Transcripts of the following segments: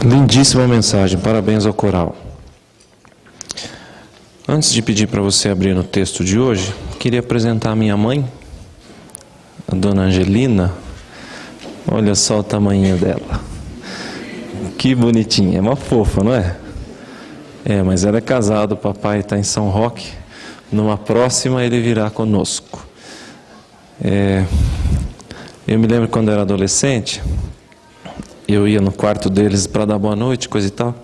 Lindíssima mensagem, parabéns ao coral. Antes de pedir para você abrir no texto de hoje, queria apresentar a minha mãe, a dona Angelina. Olha só o tamanho dela. Que bonitinha, é uma fofa, não é? É, mas ela é casada, o papai está em São Roque. Numa próxima ele virá conosco. Eu me lembro quando eu era adolescente, eu ia no quarto deles para dar boa noite, coisa e tal.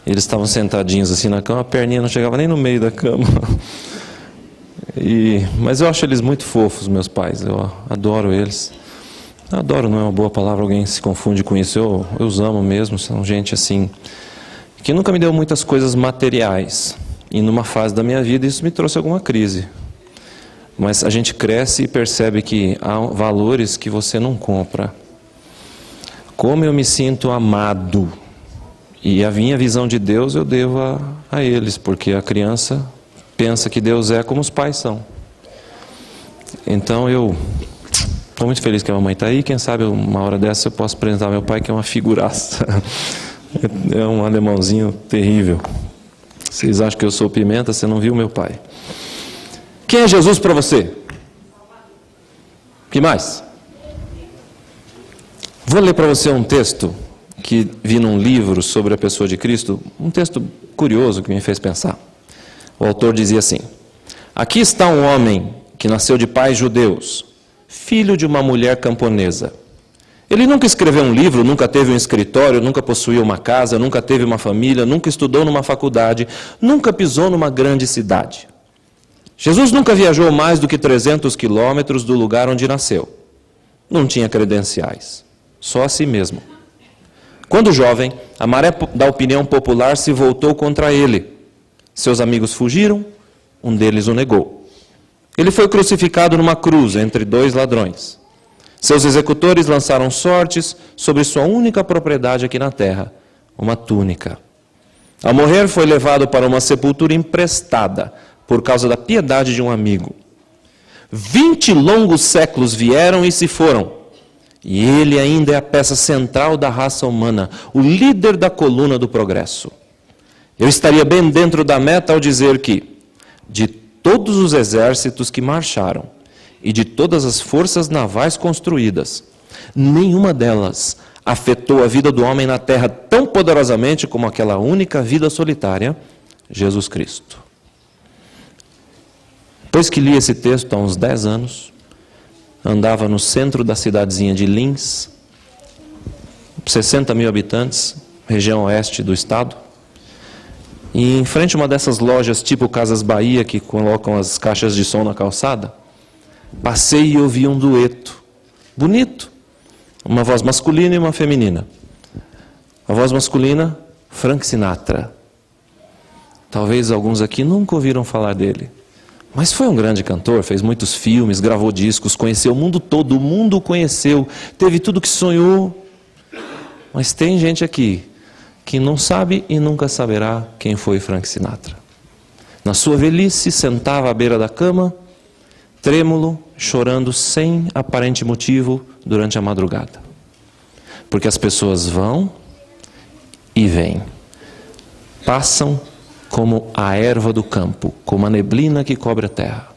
Eles estavam sentadinhos assim na cama, a perninha não chegava nem no meio da cama. Mas eu acho eles muito fofos, meus pais. Eu adoro eles. Adoro não é uma boa palavra, alguém se confunde com isso. Eu os amo mesmo, são gente assim, que nunca me deu muitas coisas materiais. E numa fase da minha vida isso me trouxe alguma crise. Mas a gente cresce e percebe que há valores que você não compra. Como eu me sinto amado. E a minha visão de Deus eu devo a eles, porque a criança pensa que Deus é como os pais são. Então eu estou muito feliz que a mamãe está aí. Quem sabe uma hora dessa eu posso apresentar meu pai, que é uma figuraça. É um alemãozinho terrível. Vocês acham que eu sou pimenta, você não viu meu pai. Quem é Jesus para você? O que mais? Vou ler para você um texto que vi num livro sobre a pessoa de Cristo, um texto curioso que me fez pensar. O autor dizia assim: aqui está um homem que nasceu de pais judeus, filho de uma mulher camponesa. Ele nunca escreveu um livro, nunca teve um escritório, nunca possuía uma casa, nunca teve uma família, nunca estudou numa faculdade, nunca pisou numa grande cidade. Jesus nunca viajou mais do que 300 quilômetros do lugar onde nasceu. Não tinha credenciais, só a si mesmo. Quando jovem, a maré da opinião popular se voltou contra ele. Seus amigos fugiram, um deles o negou. Ele foi crucificado numa cruz entre dois ladrões. Seus executores lançaram sortes sobre sua única propriedade aqui na terra, uma túnica. Ao morrer, foi levado para uma sepultura emprestada, por causa da piedade de um amigo. 20 longos séculos vieram e se foram. E ele ainda é a peça central da raça humana, o líder da coluna do progresso. Eu estaria bem dentro da meta ao dizer que, de todos os exércitos que marcharam e de todas as forças navais construídas, nenhuma delas afetou a vida do homem na terra tão poderosamente como aquela única vida solitária, Jesus Cristo. Depois que li esse texto há uns 10 anos, andava no centro da cidadezinha de Linz, 60 mil habitantes, região oeste do estado, e em frente a uma dessas lojas tipo Casas Bahia, que colocam as caixas de som na calçada, passei e ouvi um dueto, bonito, uma voz masculina e uma feminina. A voz masculina, Frank Sinatra. Talvez alguns aqui nunca ouviram falar dele. Mas foi um grande cantor, fez muitos filmes, gravou discos, conheceu o mundo todo, o mundo o conheceu, teve tudo que sonhou. Mas tem gente aqui que não sabe e nunca saberá quem foi Frank Sinatra. Na sua velhice, sentava à beira da cama, trêmulo, chorando sem aparente motivo durante a madrugada. Porque as pessoas vão e vêm, passam como a erva do campo, como a neblina que cobre a terra.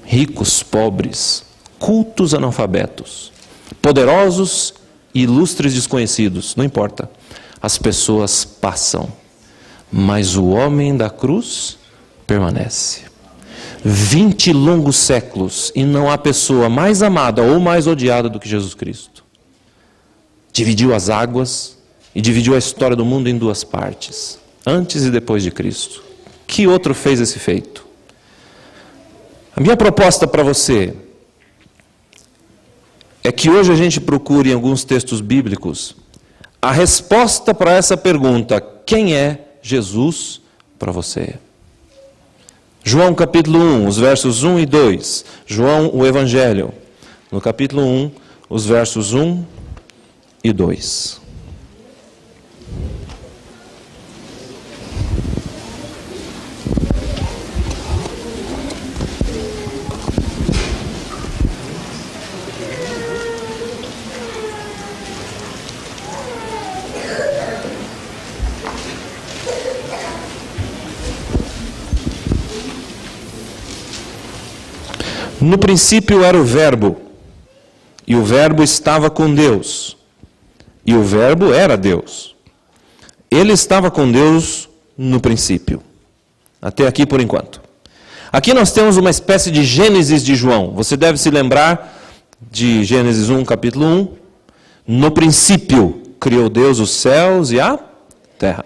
Ricos, pobres, cultos, analfabetos, poderosos e ilustres desconhecidos, não importa. As pessoas passam, mas o homem da cruz permanece. 20 longos séculos e não há pessoa mais amada ou mais odiada do que Jesus Cristo. Dividiu as águas e dividiu a história do mundo em duas partes. Antes e depois de Cristo. Que outro fez esse feito? A minha proposta para você é que hoje a gente procure em alguns textos bíblicos a resposta para essa pergunta: quem é Jesus para você? João capítulo 1, os versos 1 e 2. João, o Evangelho, no capítulo 1, os versos 1 e 2. No princípio era o Verbo, e o Verbo estava com Deus, e o Verbo era Deus. Ele estava com Deus no princípio. Até aqui por enquanto. Aqui nós temos uma espécie de Gênesis de João. Você deve se lembrar de Gênesis 1, capítulo 1. No princípio criou Deus os céus e a terra.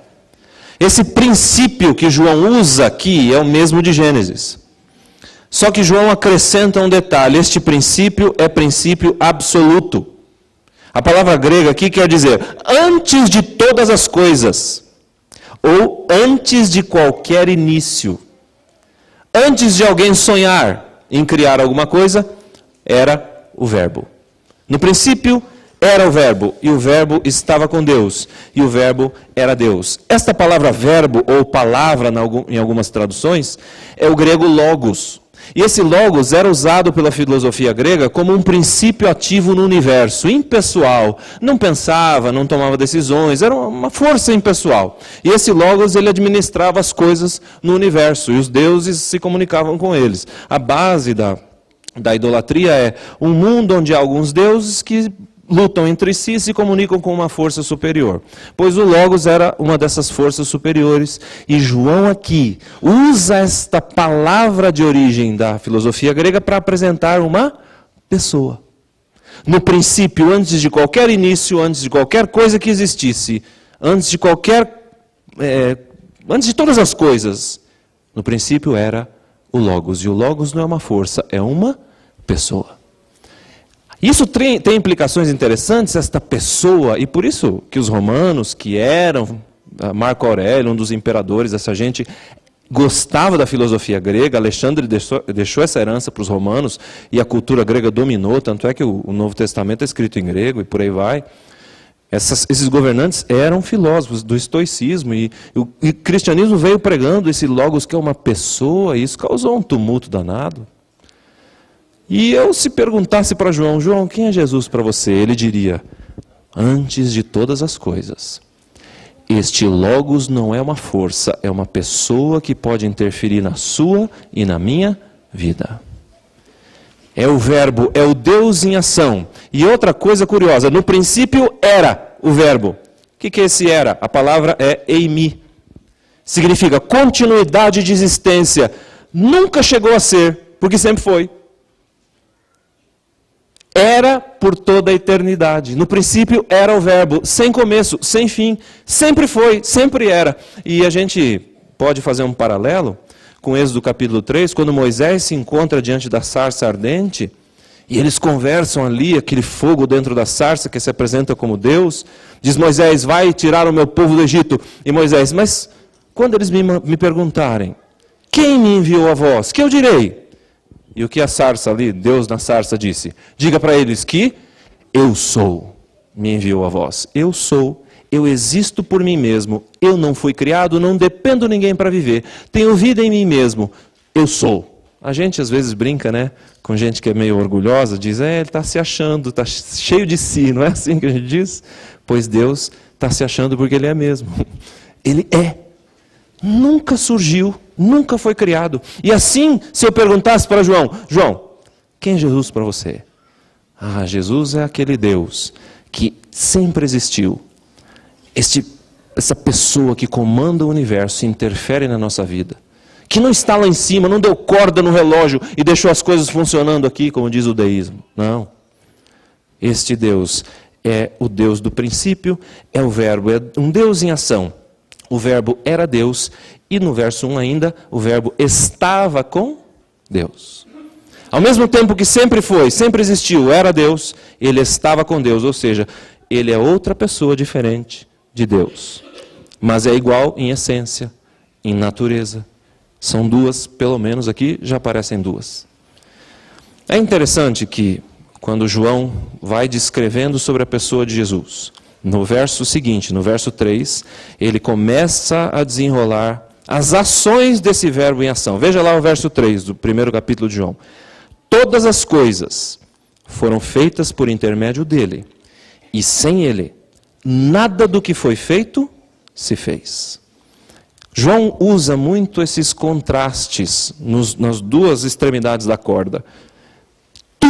Esse princípio que João usa aqui é o mesmo de Gênesis. Só que João acrescenta um detalhe. Este princípio é princípio absoluto. A palavra grega aqui quer dizer antes de todas as coisas. Ou antes de qualquer início. Antes de alguém sonhar em criar alguma coisa, era o Verbo. No princípio era o Verbo, e o Verbo estava com Deus, e o Verbo era Deus. Esta palavra verbo, ou palavra em algumas traduções, é o grego logos. E esse logos era usado pela filosofia grega como um princípio ativo no universo, impessoal. Não pensava, não tomava decisões, era uma força impessoal. E esse logos, ele administrava as coisas no universo, e os deuses se comunicavam com eles. A base da idolatria é um mundo onde há alguns deuses que lutam entre si e se comunicam com uma força superior. Pois o Logos era uma dessas forças superiores. E João aqui usa esta palavra de origem da filosofia grega para apresentar uma pessoa. No princípio, antes de qualquer início, antes de qualquer coisa que existisse, antes de todas as coisas, no princípio era o Logos. E o Logos não é uma força, é uma pessoa. Isso tem implicações interessantes, esta pessoa, e por isso que os romanos, que eram, Marco Aurélio, um dos imperadores, essa gente gostava da filosofia grega, Alexandre deixou essa herança para os romanos, e a cultura grega dominou, tanto é que o Novo Testamento é escrito em grego, e por aí vai. Esses governantes eram filósofos do estoicismo, e o cristianismo veio pregando esse logos que é uma pessoa, e isso causou um tumulto danado. E eu se perguntasse para João, João, quem é Jesus para você? Ele diria, antes de todas as coisas, este logos não é uma força, é uma pessoa que pode interferir na sua e na minha vida. É o Verbo, é o Deus em ação. E outra coisa curiosa, no princípio era o Verbo. O que esse era? A palavra é eimi. Significa continuidade de existência. Nunca chegou a ser, porque sempre foi. Era por toda a eternidade. No princípio era o Verbo, sem começo, sem fim. Sempre foi, sempre era. E a gente pode fazer um paralelo com Êxodo capítulo 3, quando Moisés se encontra diante da sarça ardente, e eles conversam ali, aquele fogo dentro da sarça que se apresenta como Deus. Diz Moisés, vai tirar o meu povo do Egito. E Moisés, mas quando eles me perguntarem, quem me enviou a vós? Que eu direi? E o que a sarça ali, Deus na sarça disse? Diga para eles que eu sou, me enviou a vós. Eu sou, eu existo por mim mesmo. Eu não fui criado, não dependo de ninguém para viver. Tenho vida em mim mesmo. Eu sou. A gente às vezes brinca, né? Com gente que é meio orgulhosa, diz, ele está se achando, está cheio de si. Não é assim que a gente diz? Pois Deus está se achando porque Ele é mesmo. Ele é. Nunca surgiu, nunca foi criado. E assim, se eu perguntasse para João, João, quem é Jesus para você? Ah, Jesus é aquele Deus que sempre existiu. Essa pessoa que comanda o universo e interfere na nossa vida. Que não está lá em cima, não deu corda no relógio e deixou as coisas funcionando aqui, como diz o deísmo. Não. Este Deus é o Deus do princípio, é o Verbo, é um Deus em ação. O Verbo era Deus, e no verso 1 ainda, o Verbo estava com Deus. Ao mesmo tempo que sempre foi, sempre existiu, era Deus, Ele estava com Deus, ou seja, Ele é outra pessoa diferente de Deus. Mas é igual em essência, em natureza. São duas, pelo menos aqui já aparecem duas. É interessante que, quando João vai descrevendo sobre a pessoa de Jesus, no verso seguinte, no verso 3, ele começa a desenrolar as ações desse verbo em ação. Veja lá o verso 3 do primeiro capítulo de João. Todas as coisas foram feitas por intermédio dele, e sem ele, nada do que foi feito se fez. João usa muito esses contrastes nas duas extremidades da corda.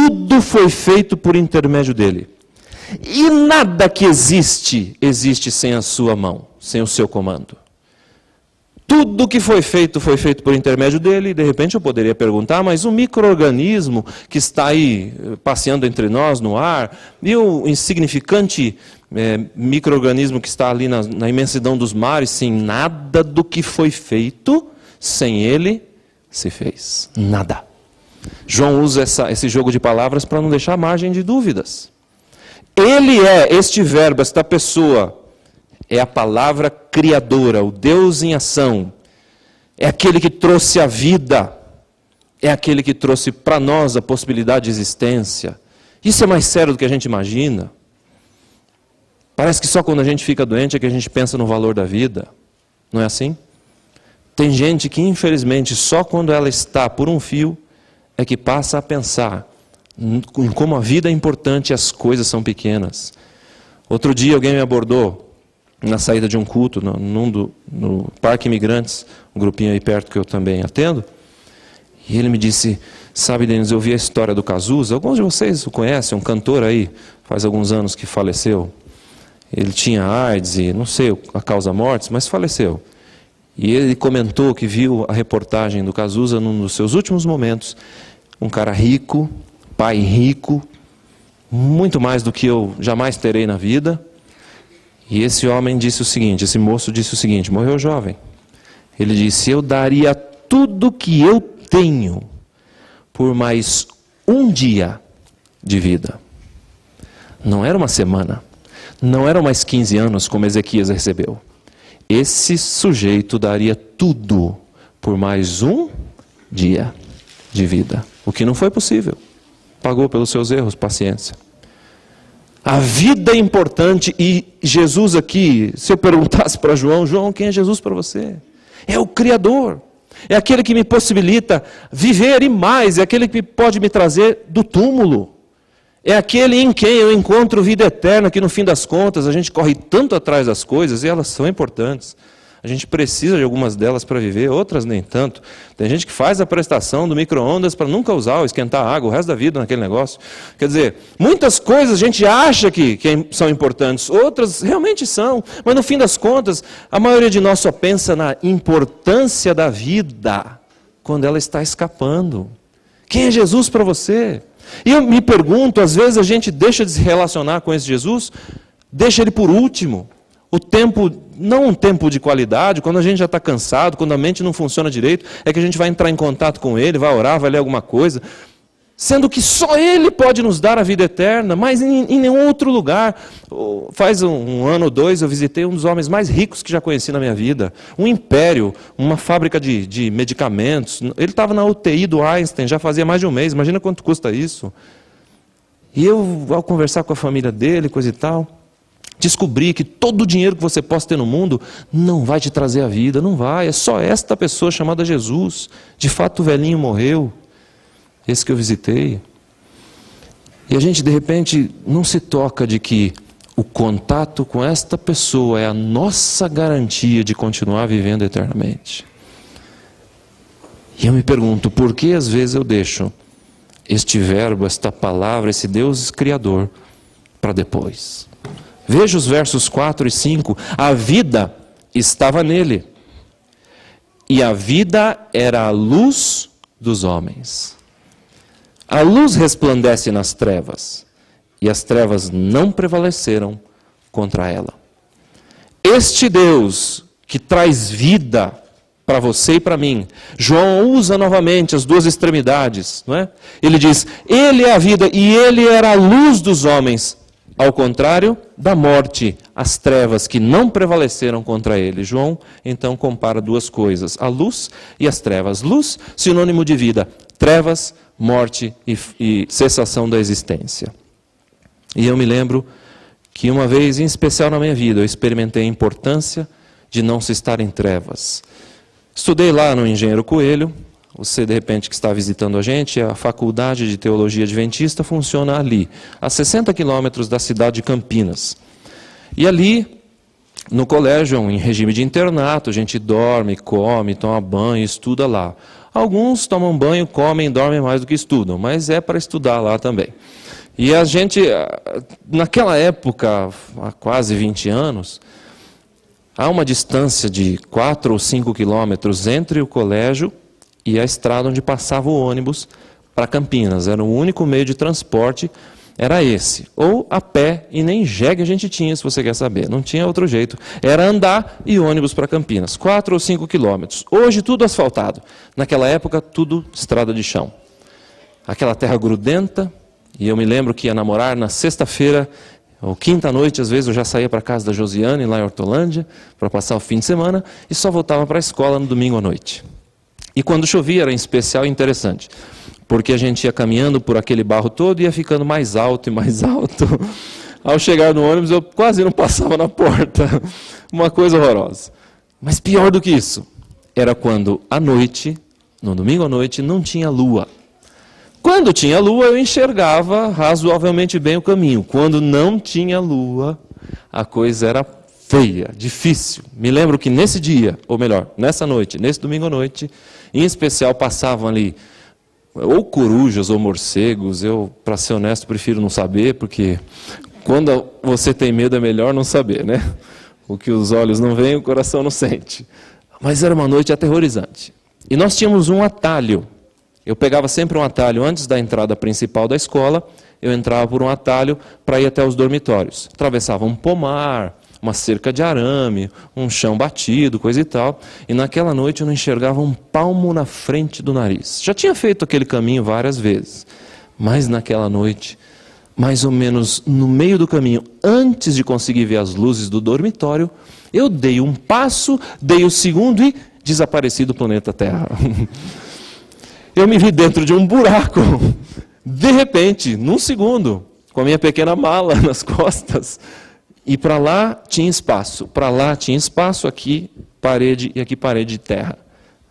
tudo foi feito por intermédio dele. E nada que existe sem a sua mão, sem o seu comando. Tudo que foi feito por intermédio dele. E de repente eu poderia perguntar, mas o micro-organismo que está aí passeando entre nós no ar, e o insignificante micro-organismo que está ali na imensidão dos mares, sim, nada do que foi feito, sem ele se fez. Nada. João usa esse jogo de palavras para não deixar margem de dúvidas. Ele é este verbo, esta pessoa, é a palavra criadora, o Deus em ação. É aquele que trouxe a vida. É aquele que trouxe para nós a possibilidade de existência. Isso é mais sério do que a gente imagina. Parece que só quando a gente fica doente é que a gente pensa no valor da vida. Não é assim? Tem gente que, infelizmente, só quando ela está por um fio, é que passa a pensar em como a vida é importante e as coisas são pequenas. Outro dia alguém me abordou na saída de um culto, no Parque Imigrantes, um grupinho aí perto que eu também atendo, e ele me disse, sabe, Denis, eu vi a história do Cazuza, alguns de vocês o conhecem, um cantor aí, faz alguns anos que faleceu. Ele tinha AIDS e não sei a causa mortes, mas faleceu. E ele comentou que viu a reportagem do Cazuza num dos seus últimos momentos, um cara rico, pai rico, muito mais do que eu jamais terei na vida. E esse homem disse o seguinte, esse moço disse o seguinte, morreu jovem. Ele disse, eu daria tudo que eu tenho por mais um dia de vida. Não era uma semana, não eram mais 15 anos como Ezequias recebeu. Esse sujeito daria tudo por mais um dia de vida. O que não foi possível. Pagou pelos seus erros, paciência. A vida é importante e Jesus aqui, se eu perguntasse para João, João, quem é Jesus para você? É o Criador. É aquele que me possibilita viver e mais, é aquele que pode me trazer do túmulo. É aquele em quem eu encontro vida eterna, que no fim das contas a gente corre tanto atrás das coisas e elas são importantes. A gente precisa de algumas delas para viver, outras nem tanto. Tem gente que faz a prestação do micro-ondas para nunca usar ou esquentar água o resto da vida naquele negócio. Quer dizer, muitas coisas a gente acha que são importantes, outras realmente são. Mas no fim das contas, a maioria de nós só pensa na importância da vida quando ela está escapando. Quem é Jesus para você? E eu me pergunto, às vezes a gente deixa de se relacionar com esse Jesus, deixa ele por último. O tempo, não um tempo de qualidade, quando a gente já está cansado, quando a mente não funciona direito, é que a gente vai entrar em contato com ele, vai orar, vai ler alguma coisa, sendo que só ele pode nos dar a vida eterna, mas em nenhum outro lugar. Faz um ano ou dois eu visitei um dos homens mais ricos que já conheci na minha vida, um império, uma fábrica de medicamentos. Ele estava na UTI do Einstein, já fazia mais de um mês, imagina quanto custa isso. E eu, ao conversar com a família dele, coisa e tal, descobri que todo o dinheiro que você possa ter no mundo não vai te trazer a vida, não vai, é só esta pessoa chamada Jesus. De fato o velhinho morreu, esse que eu visitei. E a gente de repente não se toca de que o contato com esta pessoa é a nossa garantia de continuar vivendo eternamente. E eu me pergunto, por que às vezes eu deixo este verbo, esta palavra, esse Deus Criador para depois? Veja os versos 4 e 5. A vida estava nele, e a vida era a luz dos homens. A luz resplandece nas trevas, e as trevas não prevaleceram contra ela. Este Deus que traz vida para você e para mim, João usa novamente as duas extremidades, não é? Ele diz, ele é a vida e ele era a luz dos homens. Ao contrário da morte, as trevas que não prevaleceram contra ele. João, então, compara duas coisas, a luz e as trevas. Luz, sinônimo de vida. Trevas, morte e cessação da existência. E eu me lembro que uma vez, em especial na minha vida, eu experimentei a importância de não se estar em trevas. Estudei lá no Engenheiro Coelho. Você, de repente, que está visitando a gente, a Faculdade de Teologia Adventista funciona ali, a 60 quilômetros da cidade de Campinas. E ali, no colégio, em regime de internato, a gente dorme, come, toma banho, estuda lá. Alguns tomam banho, comem, dormem mais do que estudam, mas é para estudar lá também. E a gente, naquela época, há quase 20 anos, há uma distância de 4 ou 5 quilômetros entre o colégio e a estrada onde passava o ônibus para Campinas. Era o único meio de transporte, era esse. Ou a pé, e nem jegue a gente tinha, se você quer saber. Não tinha outro jeito. Era andar e ônibus para Campinas. 4 ou 5 quilômetros. Hoje tudo asfaltado. Naquela época tudo estrada de chão. Aquela terra grudenta. E eu me lembro que ia namorar na sexta-feira, ou quinta-noite, às vezes eu já saía para a casa da Josiane, lá em Hortolândia, para passar o fim de semana, e só voltava para a escola no domingo à noite. E quando chovia era em especial interessante, porque a gente ia caminhando por aquele barro todo e ia ficando mais alto e mais alto. Ao chegar no ônibus eu quase não passava na porta, uma coisa horrorosa. Mas pior do que isso, era quando à noite, no domingo à noite, não tinha lua. Quando tinha lua, eu enxergava razoavelmente bem o caminho. Quando não tinha lua, a coisa era feia, difícil. Me lembro que nesse dia, ou melhor, nessa noite, nesse domingo à noite, em especial passavam ali ou corujas ou morcegos. Eu, para ser honesto, prefiro não saber, porque quando você tem medo é melhor não saber, né? O que os olhos não veem, o coração não sente. Mas era uma noite aterrorizante. E nós tínhamos um atalho. Eu pegava sempre um atalho antes da entrada principal da escola, eu entrava por um atalho para ir até os dormitórios. Atravessava um pomar, uma cerca de arame, um chão batido, coisa e tal. E naquela noite eu não enxergava um palmo na frente do nariz. Já tinha feito aquele caminho várias vezes, mas naquela noite, mais ou menos no meio do caminho, antes de conseguir ver as luzes do dormitório, eu dei um passo, dei o segundo e desapareci do planeta Terra. Eu me vi dentro de um buraco, de repente, num segundo, com a minha pequena mala nas costas, e para lá tinha espaço, aqui parede e aqui parede de terra.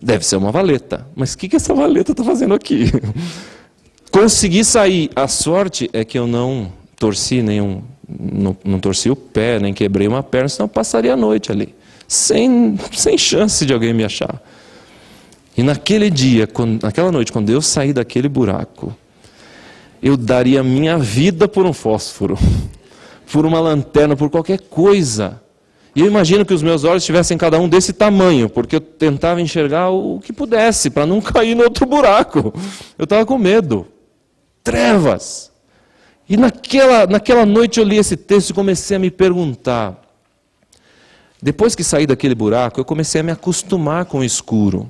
Deve ser uma valeta, mas o que essa valeta está fazendo aqui? Consegui sair, a sorte é que eu não torci não torci o pé, nem quebrei uma perna, senão eu passaria a noite ali, sem chance de alguém me achar. E naquele dia, naquela noite, quando eu saí daquele buraco, eu daria minha vida por um fósforo, por uma lanterna, por qualquer coisa. E eu imagino que os meus olhos tivessem cada um desse tamanho, porque eu tentava enxergar o que pudesse, para não cair no outro buraco. Eu estava com medo. Trevas. E naquela noite eu li esse texto e comecei a me perguntar. Depois que saí daquele buraco, eu comecei a me acostumar com o escuro.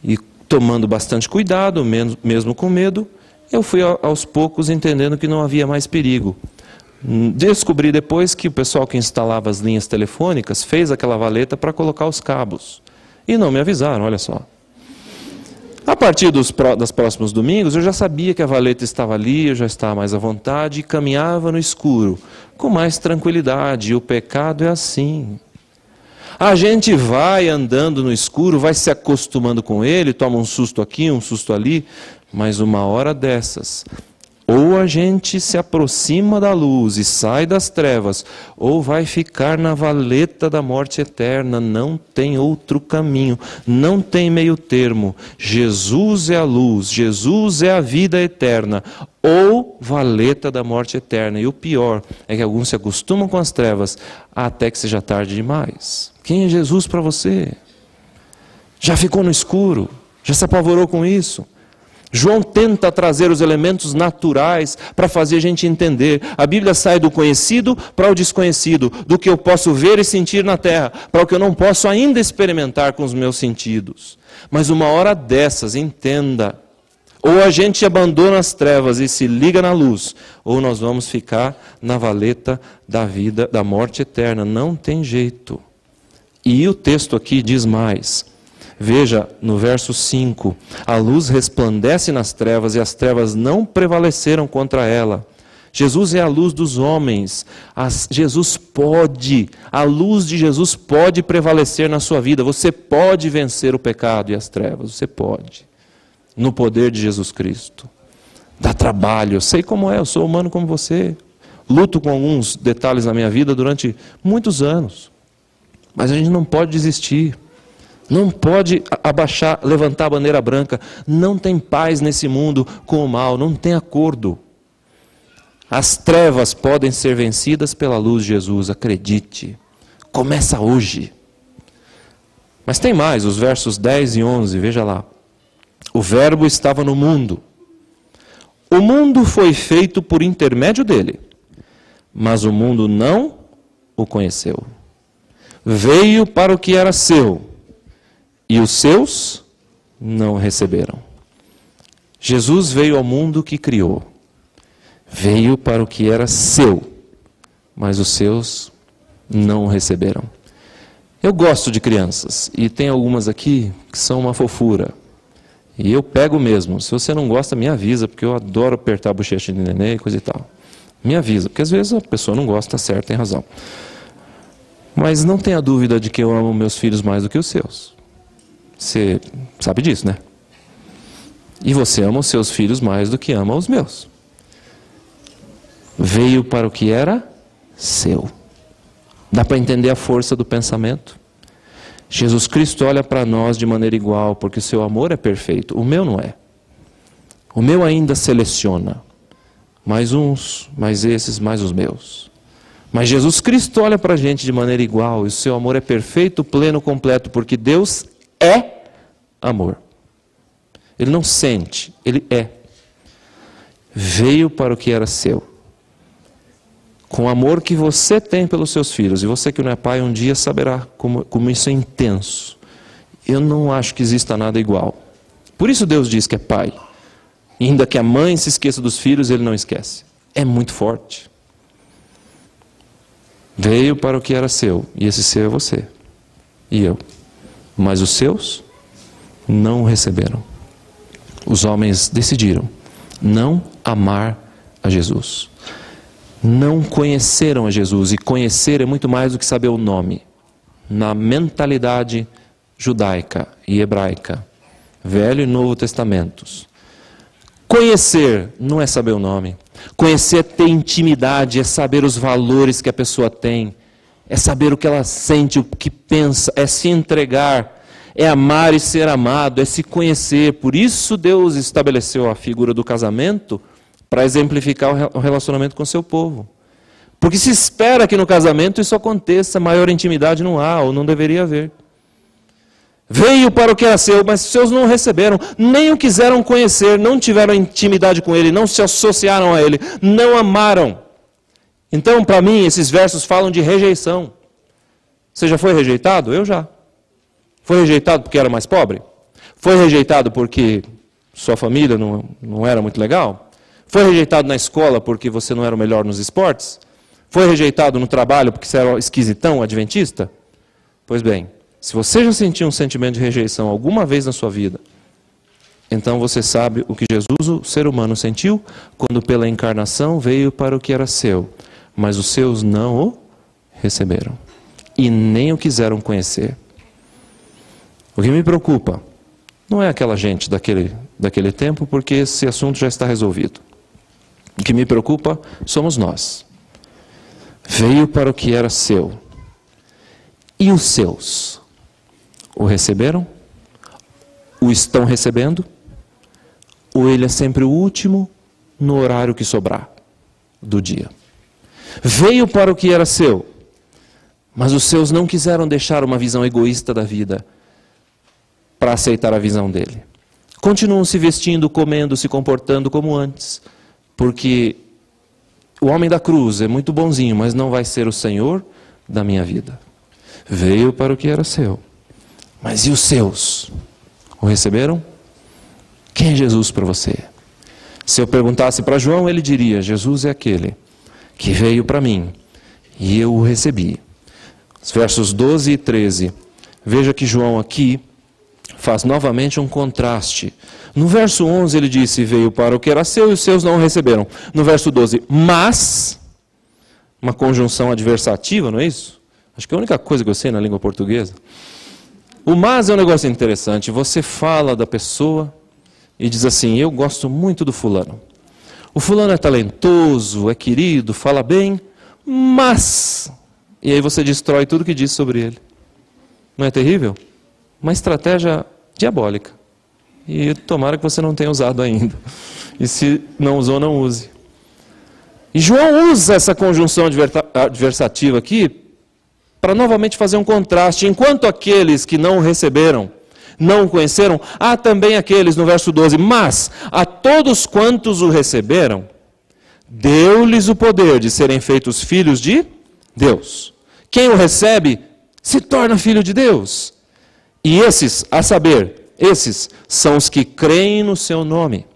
E tomando bastante cuidado, mesmo com medo, eu fui aos poucos entendendo que não havia mais perigo. Descobri depois que o pessoal que instalava as linhas telefônicas fez aquela valeta para colocar os cabos. E não me avisaram, olha só. A partir dos próximos domingos, eu já sabia que a valeta estava ali, eu já estava mais à vontade e caminhava no escuro, com mais tranquilidade. E o pecado é assim. A gente vai andando no escuro, vai se acostumando com ele, toma um susto aqui, um susto ali, mas uma hora dessas, ou a gente se aproxima da luz e sai das trevas, ou vai ficar na valeta da morte eterna. Não tem outro caminho, não tem meio termo. Jesus é a luz, Jesus é a vida eterna, ou valeta da morte eterna. E o pior é que alguns se acostumam com as trevas até que seja tarde demais. Quem é Jesus para você? Já ficou no escuro? Já se apavorou com isso? João tenta trazer os elementos naturais para fazer a gente entender. A Bíblia sai do conhecido para o desconhecido, do que eu posso ver e sentir na terra, para o que eu não posso ainda experimentar com os meus sentidos. Mas uma hora dessas, entenda, ou a gente abandona as trevas e se liga na luz, ou nós vamos ficar na valeta da vida, da morte eterna. Não tem jeito. E o texto aqui diz mais. Veja, no verso 5, a luz resplandece nas trevas e as trevas não prevaleceram contra ela. Jesus é a luz dos homens. A luz de Jesus pode prevalecer na sua vida. Você pode vencer o pecado e as trevas, você pode. No poder de Jesus Cristo. Dá trabalho, eu sei como é, eu sou humano como você. Luto com alguns detalhes na minha vida durante muitos anos. Mas a gente não pode desistir. Não pode abaixar, levantar a bandeira branca. Não tem paz nesse mundo com o mal, não tem acordo. As trevas podem ser vencidas pela luz de Jesus, acredite. Começa hoje. Mas tem mais, os versos 10 e 11, veja lá. O verbo estava no mundo. O mundo foi feito por intermédio dele, mas o mundo não o conheceu. Veio para o que era seu, e os seus não o receberam. Jesus veio ao mundo que criou. Veio para o que era seu, mas os seus não o receberam. Eu gosto de crianças, e tem algumas aqui que são uma fofura. E eu pego mesmo. Se você não gosta, me avisa, porque eu adoro apertar a bochecha de neném e coisa e tal. Me avisa, porque às vezes a pessoa não gosta, certo, tem razão. Mas não tenha dúvida de que eu amo meus filhos mais do que os seus. Você sabe disso, né? E você ama os seus filhos mais do que ama os meus. Veio para o que era seu. Dá para entender a força do pensamento? Jesus Cristo olha para nós de maneira igual, porque o seu amor é perfeito. O meu não é. O meu ainda seleciona. Mais uns, mais esses, mais os meus. Mas Jesus Cristo olha para a gente de maneira igual, e o seu amor é perfeito, pleno, completo, porque Deus é amor. Ele não sente, ele é. Veio para o que era seu. Com o amor que você tem pelos seus filhos, e você que não é pai, um dia saberá como isso é intenso. Eu não acho que exista nada igual. Por isso Deus diz que é pai. E ainda que a mãe se esqueça dos filhos, ele não esquece. É muito forte. Veio para o que era seu, e esse seu é você e eu. Mas os seus não o receberam. Os homens decidiram não amar a Jesus. Não conheceram a Jesus, e conhecer é muito mais do que saber o nome. Na mentalidade judaica e hebraica, Velho e Novo Testamentos, conhecer não é saber o nome. Conhecer é ter intimidade, é saber os valores que a pessoa tem, é saber o que ela sente, o que pensa, é se entregar, é amar e ser amado, é se conhecer. Por isso Deus estabeleceu a figura do casamento para exemplificar o relacionamento com o seu povo. Porque se espera que no casamento isso aconteça, maior intimidade não há, ou não deveria haver. Veio para o que era seu, mas seus não o receberam, nem o quiseram conhecer, não tiveram intimidade com ele, não se associaram a ele, não amaram. Então, para mim, esses versos falam de rejeição. Você já foi rejeitado? Eu já. Foi rejeitado porque era mais pobre? Foi rejeitado porque sua família não era muito legal? Foi rejeitado na escola porque você não era o melhor nos esportes? Foi rejeitado no trabalho porque você era esquisitão, adventista? Pois bem, se você já sentiu um sentimento de rejeição alguma vez na sua vida, então você sabe o que Jesus, o ser humano, sentiu quando pela encarnação veio para o que era seu, mas os seus não o receberam e nem o quiseram conhecer. O que me preocupa não é aquela gente daquele tempo, porque esse assunto já está resolvido. O que me preocupa somos nós. Veio para o que era seu. E os seus? O receberam? O estão recebendo? Ou ele é sempre o último no horário que sobrar do dia? Veio para o que era seu, mas os seus não quiseram deixar uma visão egoísta da vida para aceitar a visão dele. Continuam se vestindo, comendo, se comportando como antes, porque o homem da cruz é muito bonzinho, mas não vai ser o Senhor da minha vida. Veio para o que era seu, mas e os seus? O receberam? Quem é Jesus para você? Se eu perguntasse para João, ele diria: Jesus é aquele que veio para mim e eu o recebi. Os versos 12 e 13. Veja que João aqui faz novamente um contraste. No verso 11 ele disse: veio para o que era seu e os seus não o receberam. No verso 12, mas, uma conjunção adversativa, não é isso? Acho que é a única coisa que eu sei na língua portuguesa. O mas é um negócio interessante. Você fala da pessoa e diz assim: eu gosto muito do fulano. O fulano é talentoso, é querido, fala bem, mas... E aí você destrói tudo que diz sobre ele. Não é terrível? Uma estratégia diabólica. E tomara que você não tenha usado ainda. E se não usou, não use. E João usa essa conjunção adversativa aqui para novamente fazer um contraste. Enquanto aqueles que não o receberam, não o conheceram, há também aqueles, no verso 12, mas a todos quantos o receberam, deu-lhes o poder de serem feitos filhos de Deus. Quem o recebe, se torna filho de Deus. E esses, a saber, esses são os que creem no seu nome.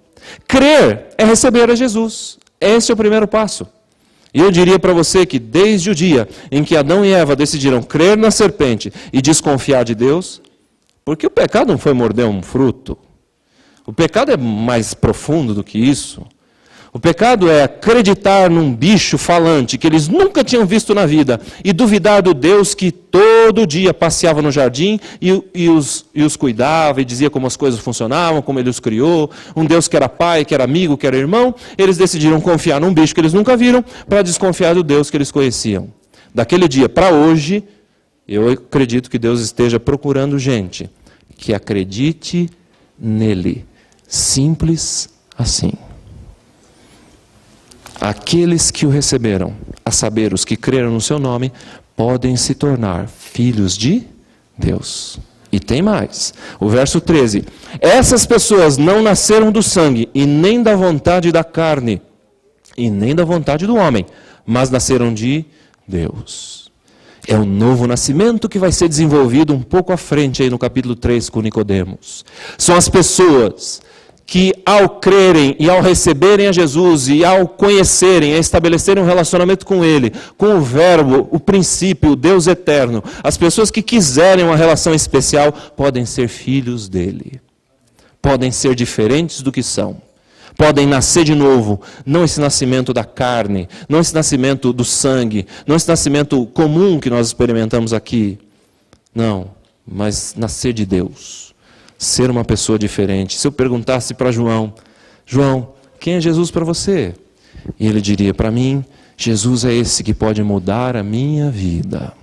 Crer é receber a Jesus. Esse é o primeiro passo. E eu diria para você que desde o dia em que Adão e Eva decidiram crer na serpente e desconfiar de Deus, porque o pecado não foi morder um fruto. O pecado é mais profundo do que isso. O pecado é acreditar num bicho falante que eles nunca tinham visto na vida e duvidar do Deus que todo dia passeava no jardim e os cuidava e dizia como as coisas funcionavam, como ele os criou. Um Deus que era pai, que era amigo, que era irmão. Eles decidiram confiar num bicho que eles nunca viram para desconfiar do Deus que eles conheciam. Daquele dia para hoje, eu acredito que Deus esteja procurando gente que acredite nele. Simples assim. Aqueles que o receberam, a saber, os que creram no seu nome, podem se tornar filhos de Deus. E tem mais. O verso 13. Essas pessoas não nasceram do sangue, e nem da vontade da carne, e nem da vontade do homem, mas nasceram de Deus. É o novo nascimento que vai ser desenvolvido um pouco à frente, aí no capítulo 3, com Nicodemos. São as pessoas que ao crerem e ao receberem a Jesus e ao conhecerem, a estabelecerem um relacionamento com Ele, com o Verbo, o princípio, o Deus eterno, as pessoas que quiserem uma relação especial podem ser filhos dEle. Podem ser diferentes do que são. Podem nascer de novo, não esse nascimento da carne, não esse nascimento do sangue, não esse nascimento comum que nós experimentamos aqui. Não, mas nascer de Deus. Ser uma pessoa diferente. Se eu perguntasse para João, João, quem é Jesus para você? E ele diria para mim, Jesus é esse que pode mudar a minha vida,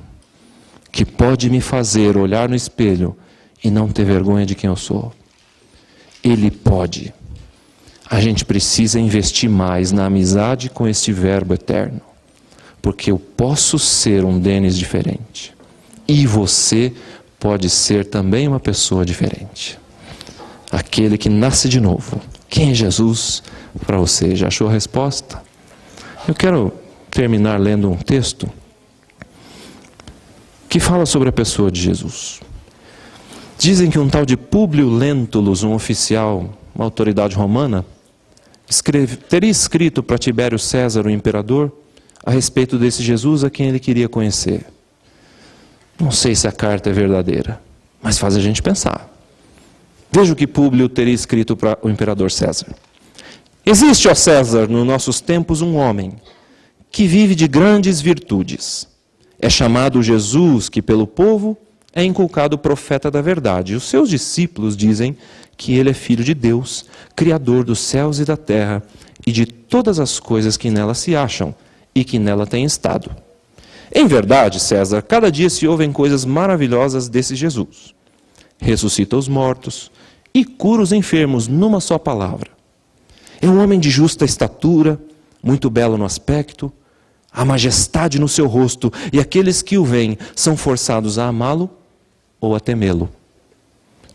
que pode me fazer olhar no espelho e não ter vergonha de quem eu sou. Ele pode. A gente precisa investir mais na amizade com este Verbo eterno, porque eu posso ser um Denis diferente, e você pode ser também uma pessoa diferente. Aquele que nasce de novo. Quem é Jesus para você? Já achou a resposta? Eu quero terminar lendo um texto que fala sobre a pessoa de Jesus. Dizem que um tal de Públio Lentulus, um oficial, uma autoridade romana, teria escrito para Tibério César, o imperador, a respeito desse Jesus a quem ele queria conhecer. Não sei se a carta é verdadeira, mas faz a gente pensar. Veja o que Públio teria escrito para o imperador César. Existe, ó César, nos nossos tempos um homem que vive de grandes virtudes. É chamado Jesus, que pelo povo é inculcado profeta da verdade. Os seus discípulos dizem que ele é filho de Deus, criador dos céus e da terra e de todas as coisas que nela se acham e que nela têm estado. Em verdade, César, cada dia se ouvem coisas maravilhosas desse Jesus. Ressuscita os mortos e cura os enfermos numa só palavra. É um homem de justa estatura, muito belo no aspecto, há majestade no seu rosto, e aqueles que o veem são forçados a amá-lo ou a temê-lo.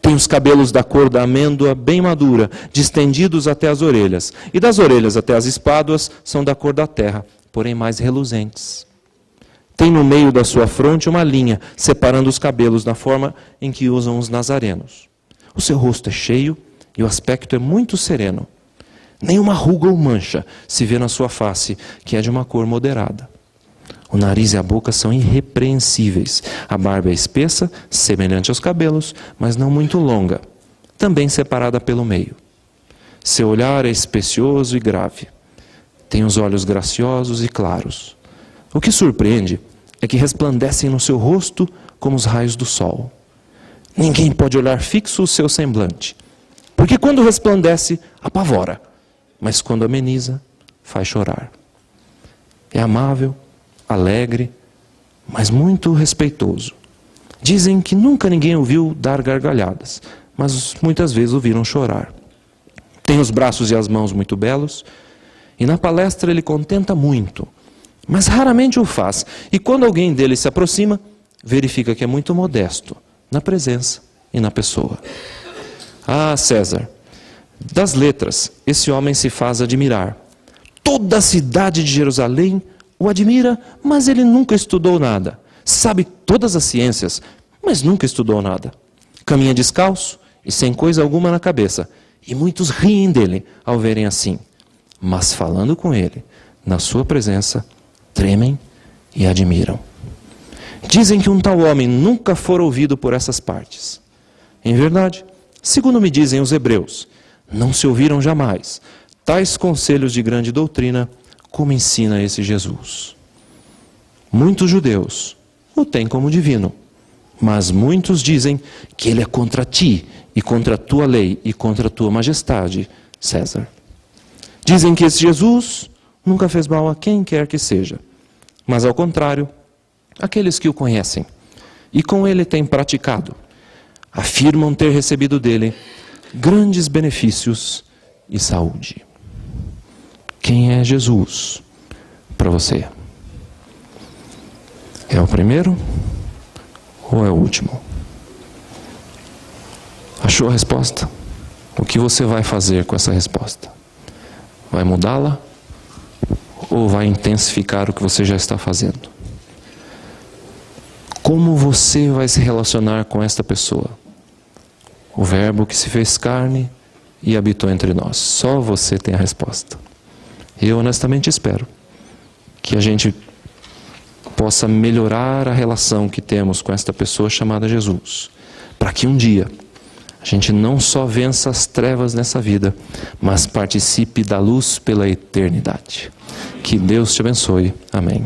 Tem os cabelos da cor da amêndoa bem madura, distendidos até as orelhas, e das orelhas até as espáduas são da cor da terra, porém mais reluzentes. Tem no meio da sua fronte uma linha, separando os cabelos na forma em que usam os nazarenos. O seu rosto é cheio e o aspecto é muito sereno. Nenhuma ruga ou mancha se vê na sua face, que é de uma cor moderada. O nariz e a boca são irrepreensíveis. A barba é espessa, semelhante aos cabelos, mas não muito longa, também separada pelo meio. Seu olhar é especioso e grave. Tem os olhos graciosos e claros. O que surpreende é que resplandecem no seu rosto como os raios do sol. Ninguém pode olhar fixo o seu semblante, porque quando resplandece, apavora, mas quando ameniza, faz chorar. É amável, alegre, mas muito respeitoso. Dizem que nunca ninguém o viu dar gargalhadas, mas muitas vezes o viram chorar. Tem os braços e as mãos muito belos, e na palestra ele contenta muito, mas raramente o faz. E quando alguém dele se aproxima, verifica que é muito modesto na presença e na pessoa. Ah, César, das letras, esse homem se faz admirar. Toda a cidade de Jerusalém o admira, mas ele nunca estudou nada. Sabe todas as ciências, mas nunca estudou nada. Caminha descalço e sem coisa alguma na cabeça. E muitos riem dele ao verem assim. Mas falando com ele, na sua presença, tremem e admiram. Dizem que um tal homem nunca fora ouvido por essas partes. Em verdade, segundo me dizem os hebreus, não se ouviram jamais tais conselhos de grande doutrina como ensina esse Jesus. Muitos judeus o têm como divino, mas muitos dizem que ele é contra ti e contra a tua lei e contra a tua majestade, César. Dizem que esse Jesus nunca fez mal a quem quer que seja, mas ao contrário, aqueles que o conhecem e com ele têm praticado, afirmam ter recebido dele grandes benefícios e saúde. Quem é Jesus para você? É o primeiro ou é o último? Achou a resposta? O que você vai fazer com essa resposta? Vai mudá-la ou vai intensificar o que você já está fazendo? Como você vai se relacionar com esta pessoa? O Verbo que se fez carne e habitou entre nós. Só você tem a resposta. Eu honestamente espero que a gente possa melhorar a relação que temos com esta pessoa chamada Jesus, para que um dia a gente não só vença as trevas nessa vida, mas participe da luz pela eternidade. Que Deus te abençoe. Amém.